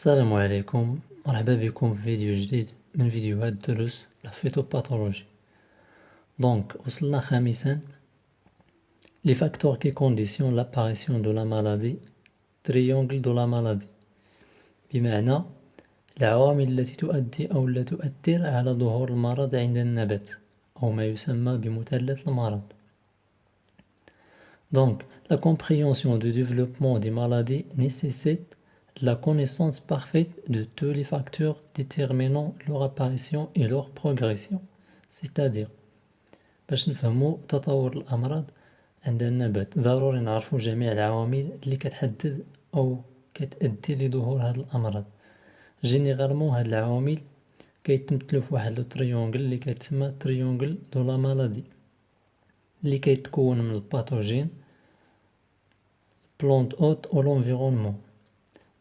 السلام عليكم، مرحبا بكم في فيديو جديد من فيديوهات دروس لا phytopathologie. Donc, وصلنا خامسا les facteurs qui conditionnent l'apparition de la maladie, triangle de la maladie. بمعنى العوامل التي تؤدي أو لا تؤثر على ظهور المرض عند النبات أو ما يسمى بمثلث المرض. Donc, la compréhension du développement des maladies nécessite la connaissance parfaite de tous les facteurs déterminant leur apparition et leur progression. C'est-à-dire باش نفهمو تطور الأمراض عند النبات ضروري نعرفو جميع العوامل اللي كتحدد أو كتأدي لظهور هاد الأمراض. جينيرالمون هاد العوامل كيتمثلو في واحد لو تريونغل اللي كيتسمى تريونغل دو لا مالادي اللي كيتكون من الباثوجين بلونت اوت و لونفيرونمون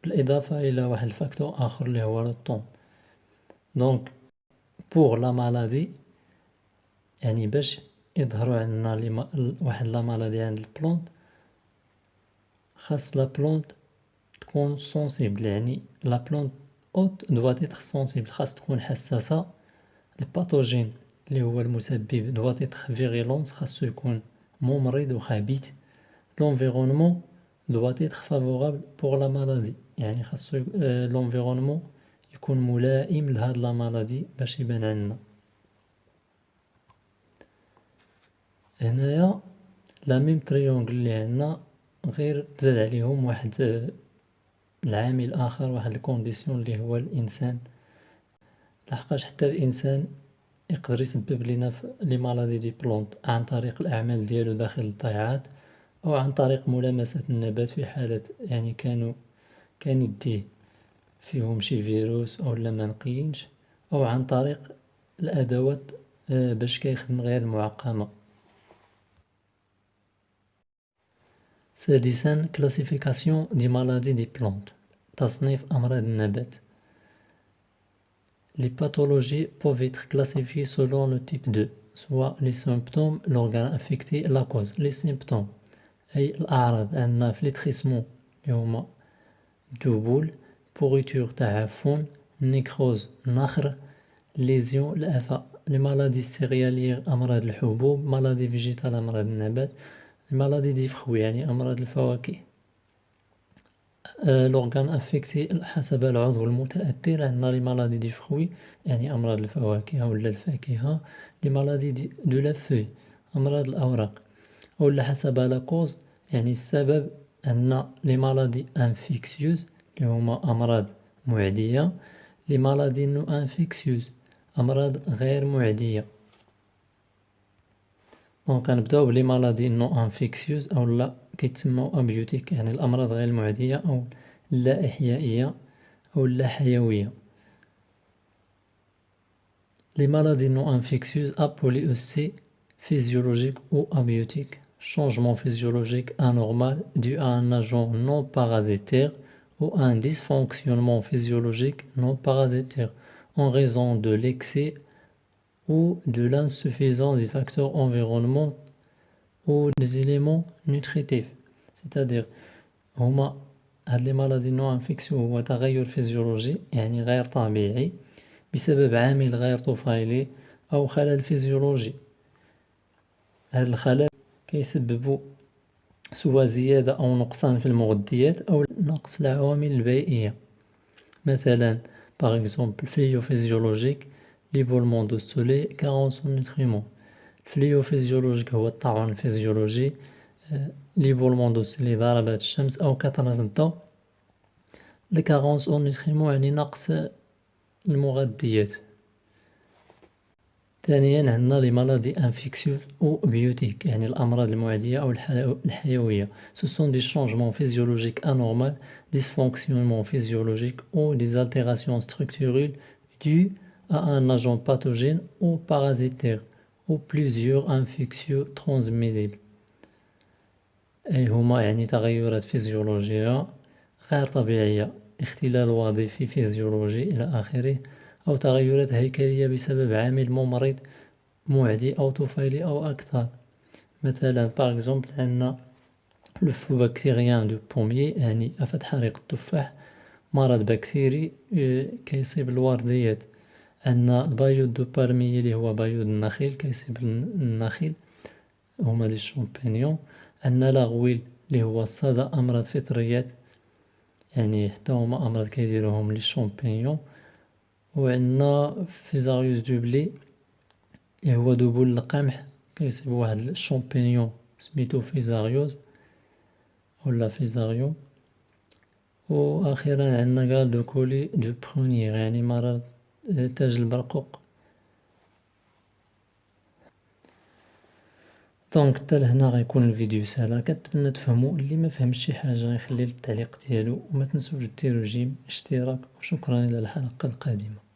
بالإضافة إلى واحد الفاكتور آخر اللي هو لو طون. دونك بوغ لا مالادي يعني باش يظهروا عندنا واحد لا مالادي عند البلونت خاص لا بلونت تكون سونسيبل، يعني لا بلونت اوت دوا تيتر سونسيبل، خاص تكون حساسة. الباثوجين اللي هو المسبب دوا تيتر فيغيلونس، خاصو يكون ممرض وخبيث. لونفيرونمون doit être favorable pour la maladie، يعني خاصو لونفيرونمون يكون ملائم لهاد لا مالادي باش يبان عندنا. هنايا لا ميم تريونغل اللي عندنا غير تزاد عليهم واحد العامل اخر، واحد الكونديسيون اللي هو الانسان، لحقاش حتى الانسان يقدر يسبب لنا لي مالادي دي بلونت عن طريق الاعمال ديالو داخل الضيعات أو عن طريق ملامسة النبات في حالة يعني كان يديه فيهم شي فيروس أو لا منقيينش، أو عن طريق الأدوات باش كيخدم غير المعقمة. سادسا كلاسيفيكاسيون دي مالادي دي بلونت، تصنيف أمراض النبات. Les pathologies peuvent être classifiées selon le type de soit les symptômes, l'organe affecté et la cause. Les symptômes أي الأعراض عندنا في لي تريسمون اللي هما دبول، بوريتور تعفن، نيكروز نخر، ليزيون الآفة، لي مالادي سيرياليير أمراض الحبوب، مالادي فيجيتال أمراض النبات، مالادي دي فخوي يعني أمراض الفواكه. لورغان أفيكتي حسب العضو المتأثر عندنا لي مالادي دي فخوي يعني أمراض الفواكه ولا الفاكهة، لي مالادي دو لا فوي أمراض الأوراق، ولا حسب لا كوز يعني السبب عندنا لي مالادي انفيكسيوز اللي هما أمراض معدية، لي مالادي نو انفيكسيوز أمراض غير معدية. دونك غنبداو بلي مالادي نو انفيكسيوز أو لا كيتسموا أبيوتيك يعني الأمراض غير المعدية أو لا إحيائية أو لا حيوية. لي مالادي نو انفيكسيوز appelées aussi physiologiques ou abiotiques. Changement physiologique anormal dû à un agent non parasitaire ou à un dysfonctionnement physiologique non parasitaire en raison de l'excès ou de l'insuffisance des facteurs environnementaux ou des éléments nutritifs. C'est-à-dire هما هاد لي مالادي نو انفيكسيون هو تغير فيزيولوجي يعني غير طبيعي بسبب عامل غير طفيلي أو خلل فيزيولوجي. هاد الخلل كيسببوا سواء زيادة أو نقصان في المغذيات أو نقص العوامل البيئية. مثلا par exemple الفليوفيزيولوجيك ليبولمون دو سولي كارونس اون نوتريمون. الفليوفيزيولوجيك هو الطاعون الفيزيولوجي، ليبولمون دو سولي ضربات الشمس أو كثرة الضوء، لكارونس اون نوتريمون يعني نقص المغذيات. ثانيا عندنا لي مالادي انفيكسيوز او بيوتيك يعني الأمراض المعدية أو الحيوية. Ce sont des changements physiologiques anormaux, dysfonctionnements physiologiques ou des altérations structurelles dues à un agent pathogène ou parasitaire ou plusieurs infectieux transmissibles. أي هما يعني تغيرات فيزيولوجية غير طبيعية، اختلال وظيفي فيزيولوجي إلى آخره، أو تغيرات هيكلية بسبب عامل ممرض معدي أو طفيلي أو أكثر. مثلا باغ اكزومبل عندنا لو فو بكتيريان دو بوميي يعني آفة حريق التفاح، مرض بكتيري كيصيب الورديات. عندنا البايود دو بالميي اللي هو بايود النخيل كيصيب النخيل، هما لي شامبينيون. عندنا لاغويل اللي هو الصدى، أمراض فطريات يعني حتى هما أمراض كيديروهم لي شامبينيون. وعندنا فيزاريوس دو بلي اللي هو دبول القمح كيصيب واحد الشامبينيون سميتو فيزاريوس ولا فيزاريو. وأخيرا عندنا غال دو كولي دو برونيير يعني مرض تاج البرقوق. دونك حتى لهنا غيكون الفيديو ساهل. كنتمنى تفهموا، اللي ما فهمش شي حاجة يخلي التعليق ديالو، وما تنسوش ديروا جيم اشتراك، وشكرا الى الحلقة القادمة.